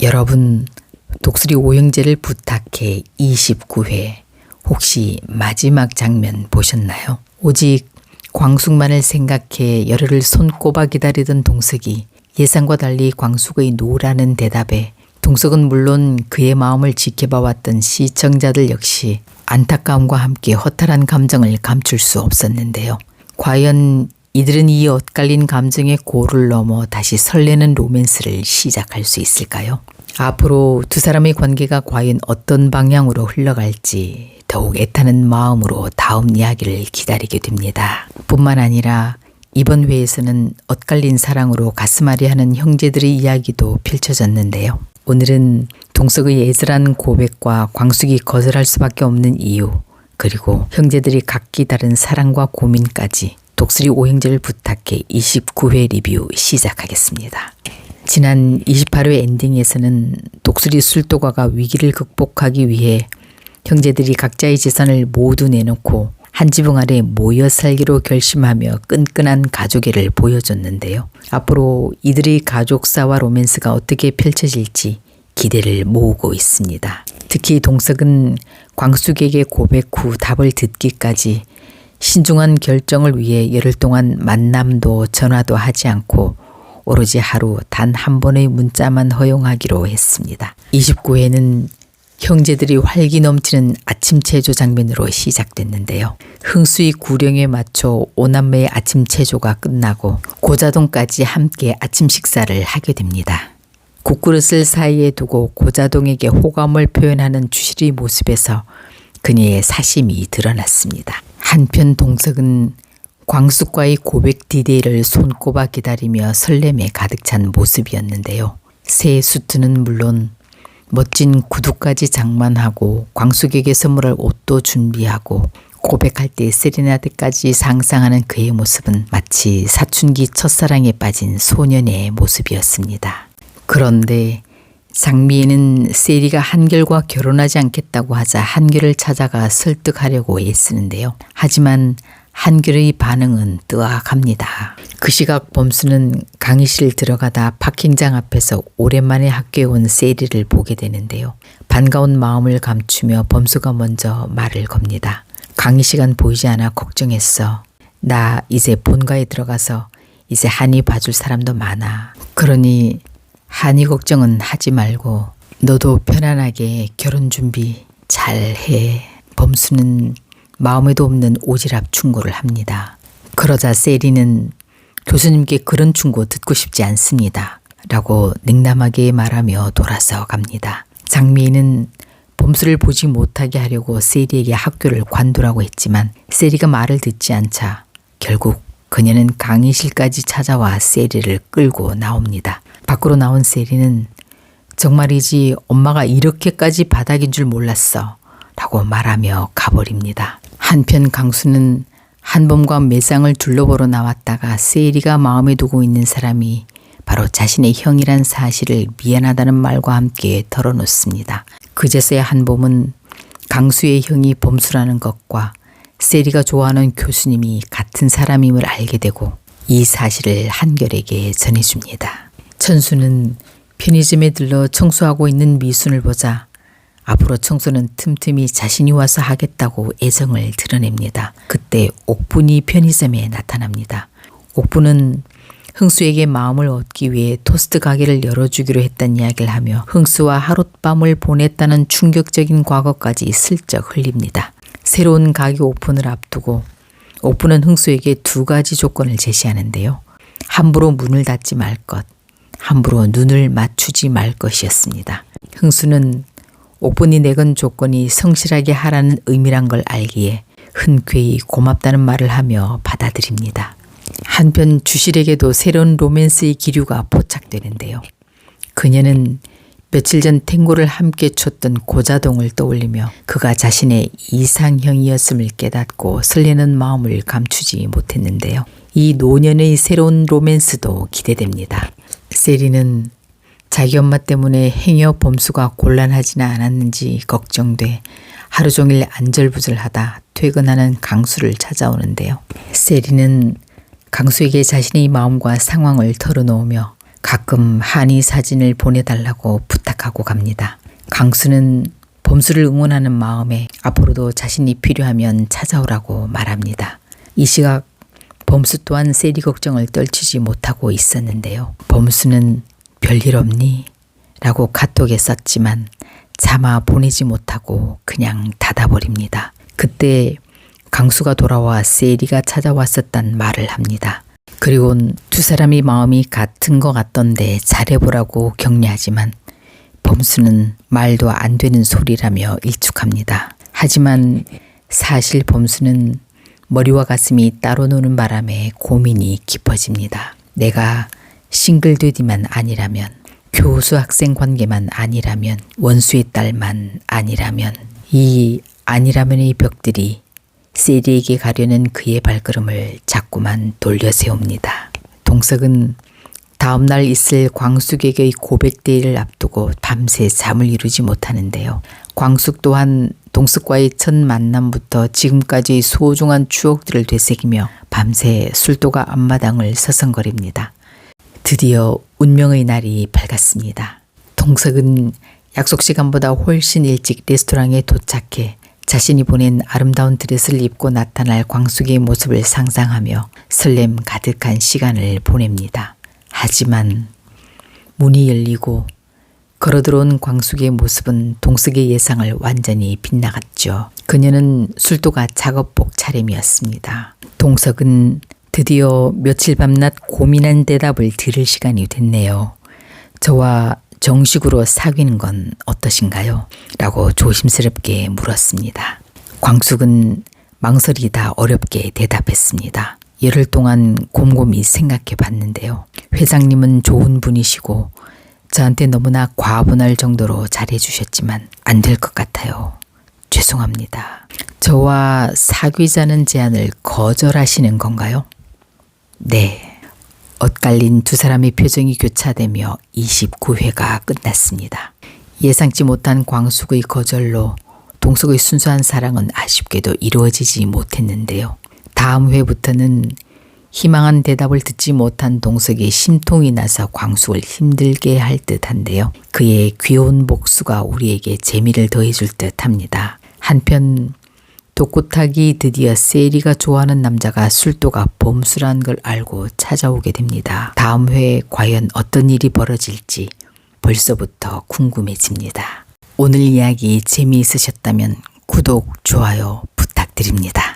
여러분, 독수리 오형제를 부탁해 29회 혹시 마지막 장면 보셨나요? 오직 광숙만을 생각해 열흘을 손꼽아 기다리던 동석이 예상과 달리 광숙의 노라는 대답에 동석은 물론 그의 마음을 지켜봐왔던 시청자들 역시 안타까움과 함께 허탈한 감정을 감출 수 없었는데요. 과연 이들은 이 엇갈린 감정의 고를 넘어 다시 설레는 로맨스를 시작할 수 있을까요? 앞으로 두 사람의 관계가 과연 어떤 방향으로 흘러갈지 더욱 애타는 마음으로 다음 이야기를 기다리게 됩니다. 뿐만 아니라 이번 회에서는 엇갈린 사랑으로 가슴앓이하는 형제들의 이야기도 펼쳐졌는데요. 오늘은 동석의 애절한 고백과 광숙이 거절할 수밖에 없는 이유, 그리고 형제들이 각기 다른 사랑과 고민까지 독수리 오형제를 부탁해 29회 리뷰 시작하겠습니다. 지난 28회 엔딩에서는 독수리 술도가가 위기를 극복하기 위해 형제들이 각자의 재산을 모두 내놓고 한 지붕 아래 모여 살기로 결심하며 끈끈한 가족애를 보여줬는데요. 앞으로 이들의 가족사와 로맨스가 어떻게 펼쳐질지 기대를 모으고 있습니다. 특히 동석은 광숙에게 고백 후 답을 듣기까지 신중한 결정을 위해 열흘 동안 만남도 전화도 하지 않고 오로지 하루 단 한 번의 문자만 허용하기로 했습니다. 29회는 형제들이 활기 넘치는 아침 체조 장면으로 시작됐는데요. 흥수의 구령에 맞춰 오남매의 아침 체조가 끝나고 고자동까지 함께 아침 식사를 하게 됩니다. 국그릇을 사이에 두고 고자동에게 호감을 표현하는 주실의 모습에서 그녀의 사심이 드러났습니다. 한편 동석은 광숙과의 고백 디데이를 손꼽아 기다리며 설렘에 가득 찬 모습이었는데요. 새 수트는 물론 멋진 구두까지 장만하고 광숙에게 선물할 옷도 준비하고 고백할 때 세레나데까지 상상하는 그의 모습은 마치 사춘기 첫사랑에 빠진 소년의 모습이었습니다. 그런데 장미애는 세리가 한결과 결혼하지 않겠다고 하자 한결을 찾아가 설득하려고 애쓰는데요. 하지만 한결의 반응은 뜨악합니다. 그 시각 범수는 강의실 들어가다 파킹장 앞에서 오랜만에 학교에 온 세리를 보게 되는데요. 반가운 마음을 감추며 범수가 먼저 말을 겁니다. 강의 시간 보이지 않아 걱정했어. 나 이제 본가에 들어가서 이제 한이 봐줄 사람도 많아. 그러니 한이 걱정은 하지 말고 너도 편안하게 결혼 준비 잘 해. 범수는 마음에도 없는 오지랖 충고를 합니다. 그러자 세리는 교수님께 그런 충고 듣고 싶지 않습니다. 라고 냉담하게 말하며 돌아서 갑니다. 장미애는 범수를 보지 못하게 하려고 세리에게 학교를 관두라고 했지만 세리가 말을 듣지 않자 결국 그녀는 강의실까지 찾아와 세리를 끌고 나옵니다. 밖으로 나온 세리는 정말이지 엄마가 이렇게까지 바닥인 줄 몰랐어 라고 말하며 가버립니다. 한편 강수는 한범과 매상을 둘러보러 나왔다가 세리가 마음에 두고 있는 사람이 바로 자신의 형이란 사실을 미안하다는 말과 함께 털어놓습니다. 그제서야 한범은 강수의 형이 범수라는 것과 세리가 좋아하는 교수님이 같은 사람임을 알게 되고 이 사실을 한결에게 전해줍니다. 천수는 편의점에 들러 청소하고 있는 미순을 보자 앞으로 청소는 틈틈이 자신이 와서 하겠다고 애정을 드러냅니다. 그때 옥분이 편의점에 나타납니다. 옥분은 흥수에게 마음을 얻기 위해 토스트 가게를 열어주기로 했다는 이야기를 하며 흥수와 하룻밤을 보냈다는 충격적인 과거까지 슬쩍 흘립니다. 새로운 가게 오픈을 앞두고 옥분은 흥수에게 두 가지 조건을 제시하는데요. 함부로 문을 닫지 말 것, 함부로 눈을 맞추지 말 것이었습니다. 흥수는 옥분이 내건 조건이 성실하게 하라는 의미란 걸 알기에 흔쾌히 고맙다는 말을 하며 받아들입니다. 한편 주실에게도 새로운 로맨스의 기류가 포착되는데요. 그녀는 며칠 전 탱고를 함께 췄던 고자동을 떠올리며 그가 자신의 이상형이었음을 깨닫고 설레는 마음을 감추지 못했는데요. 이 노년의 새로운 로맨스도 기대됩니다. 세리는 자기 엄마 때문에 행여 범수가 곤란하지는 않았는지 걱정돼 하루 종일 안절부절하다 퇴근하는 강수를 찾아오는데요. 세리는 강수에게 자신의 마음과 상황을 털어놓으며 가끔 한이 사진을 보내달라고 부탁하고 갑니다. 강수는 범수를 응원하는 마음에 앞으로도 자신이 필요하면 찾아오라고 말합니다. 이 시각 범수 또한 세리 걱정을 떨치지 못하고 있었는데요. 범수는 별일 없니? 라고 카톡에 썼지만 차마 보내지 못하고 그냥 닫아버립니다. 그때 강수가 돌아와 세리가 찾아왔었단 말을 합니다. 그리고는 두 사람이 마음이 같은 것 같던데 잘해보라고 격려하지만 범수는 말도 안 되는 소리라며 일축합니다. 하지만 사실 범수는 머리와 가슴이 따로 노는 바람에 고민이 깊어집니다. 내가 싱글되디만 아니라면, 교수 학생 관계만 아니라면, 원수의 딸만 아니라면, 이 아니라면의 벽들이 세리에게 가려는 그의 발걸음을 자꾸만 돌려세웁니다. 동석은 다음날 있을 광숙에게의 고백데이를 앞두고 밤새 잠을 이루지 못하는데요. 광숙 또한 동석과의 첫 만남부터 지금까지의 소중한 추억들을 되새기며 밤새 술도가 앞마당을 서성거립니다. 드디어 운명의 날이 밝았습니다. 동석은 약속 시간보다 훨씬 일찍 레스토랑에 도착해 자신이 보낸 아름다운 드레스를 입고 나타날 광숙의 모습을 상상하며 설렘 가득한 시간을 보냅니다. 하지만 문이 열리고 걸어들어온 광숙의 모습은 동석의 예상을 완전히 빗나갔죠. 그녀는 술도가 작업복 차림이었습니다. 동석은 드디어 며칠 밤낮 고민한 대답을 들을 시간이 됐네요. 저와 정식으로 사귀는 건 어떠신가요? 라고 조심스럽게 물었습니다. 광숙은 망설이다 어렵게 대답했습니다. 열흘 동안 곰곰이 생각해 봤는데요. 회장님은 좋은 분이시고 저한테 너무나 과분할 정도로 잘해주셨지만 안 될 것 같아요. 죄송합니다. 저와 사귀자는 제안을 거절하시는 건가요? 네. 엇갈린 두 사람의 표정이 교차되며 29회가 끝났습니다. 예상치 못한 광숙의 거절로 동석의 순수한 사랑은 아쉽게도 이루어지지 못했는데요. 다음 회부터는 희망한 대답을 듣지 못한 동석의 심통이 나서 광숙을 힘들게 할 듯한데요. 그의 귀여운 복수가 우리에게 재미를 더해줄 듯합니다. 한편 독고탁이 드디어 세리가 좋아하는 남자가 술도가 범수라는 걸 알고 찾아오게 됩니다. 다음 회에 과연 어떤 일이 벌어질지 벌써부터 궁금해집니다. 오늘 이야기 재미있으셨다면 구독, 좋아요 부탁드립니다.